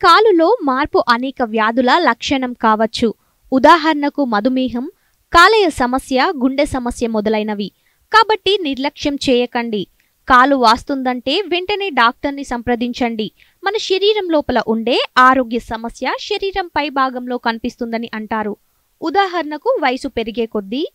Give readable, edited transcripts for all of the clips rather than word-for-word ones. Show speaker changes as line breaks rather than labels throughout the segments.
కాలులో మార్పు అనేక వ్యాధుల లక్షణం కావచ్చు. ఉదాహరణకు మధుమేహం, కాలేయ సమస్య, గుండె సమస్య మొదలైనవి. కాబట్టి నిర్లక్ష్యం చేయకండి. కాలు వాస్తుందంటే వెంటనే డాక్టర్ని సంప్రదించండి. మన శరీరం లోపల ఉండే ఆరోగ్య సమస్య శరీరం పై భాగంలో కనిపిస్తుందని అంటారు. ఉదాహరణకు వయసు పెరిగే కొద్దీ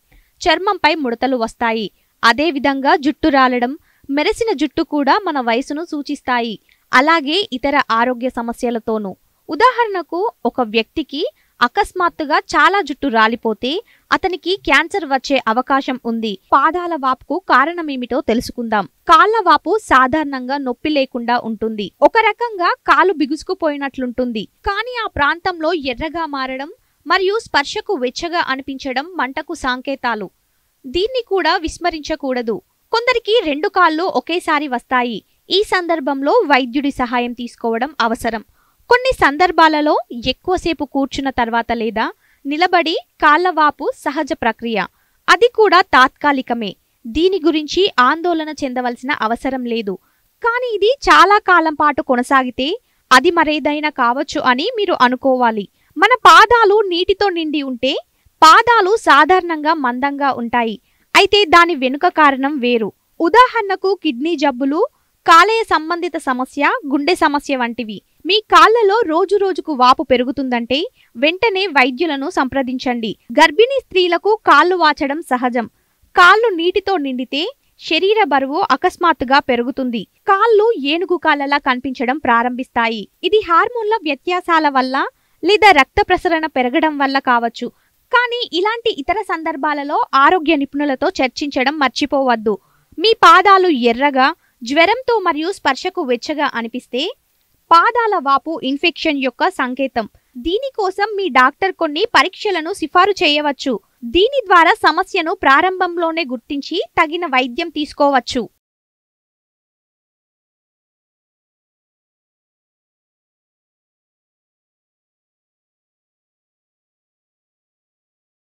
చర్మంపై ముడతలు వస్తాయి. అదేవిధంగా జుట్టు రాలడం, మెరిసిన జుట్టు కూడా మన వయసును సూచిస్తాయి. అలాగే ఇతర ఆరోగ్య సమస్యలతోనూ. ఉదాహరణకు ఒక వ్యక్తికి అకస్మాత్తుగా చాలా జుట్టు రాలిపోతే అతనికి క్యాన్సర్ వచ్చే అవకాశం ఉంది. పాదాల వాపుకు కారణమేమిటో తెలుసుకుందాం. కాళ్ల వాపు సాధారణంగా నొప్పి లేకుండా ఉంటుంది. ఒక రకంగా కాలు బిగుసుకుపోయినట్లుంటుంది. కానీ ఆ ప్రాంతంలో ఎర్రగా మారడం మరియు స్పర్శకు వెచ్చగా అనిపించడం మంటకు సంకేతాలు. దీన్ని కూడా విస్మరించకూడదు. కొందరికి రెండు కాళ్ళు ఒకేసారి వస్తాయి. ఈ సందర్భంలో వైద్యుడి సహాయం తీసుకోవడం అవసరం. కొన్ని సందర్భాలలో ఎక్కువసేపు కూర్చున్న తర్వాత లేదా నిలబడి కాళ్లవాపు సహజ ప్రక్రియ. అది కూడా తాత్కాలికమే. దీని గురించి ఆందోళన చెందవలసిన అవసరం లేదు. కానీ ఇది చాలా కాలం పాటు కొనసాగితే అది మరేదైనా కావచ్చు అని మీరు అనుకోవాలి. మన పాదాలు నీటితో నిండి ఉంటే పాదాలు సాధారణంగా మందంగా ఉంటాయి. అయితే దాని వెనుక కారణం వేరు. ఉదాహరణకు కిడ్నీ జబ్బులు, కాలేయ సంబంధిత సమస్య, గుండె సమస్య వంటివి. మీ కాళ్లలో రోజురోజుకు వాపు పెరుగుతుందంటే వెంటనే వైద్యులను సంప్రదించండి. గర్భిణీ స్త్రీలకు కాళ్లు వాచడం సహజం. కాళ్లు నీటితో నిండితే శరీర బరువు అకస్మాత్తుగా పెరుగుతుంది. కాళ్లు ఏనుగు కాళ్లలా కనిపించడం ప్రారంభిస్తాయి. ఇది హార్మోన్ల వ్యత్యాసాల వల్ల లేదా రక్త ప్రసరణ పెరగడం వల్ల కావచ్చు. కానీ ఇలాంటి ఇతర సందర్భాలలో ఆరోగ్య నిపుణులతో చర్చించడం మర్చిపోవద్దు. మీ పాదాలు ఎర్రగా, జ్వరంతో మరియు స్పర్శకు వెచ్చగా అనిపిస్తే పాదాల వాపు ఇన్ఫెక్షన్ యొక్క సంకేతం. దీనికోసం మీ డాక్టర్ కొన్ని పరీక్షలను సిఫారు చేయవచ్చు. దీని ద్వారా సమస్యను ప్రారంభంలోనే గుర్తించి తగిన వైద్యం తీసుకోవచ్చు.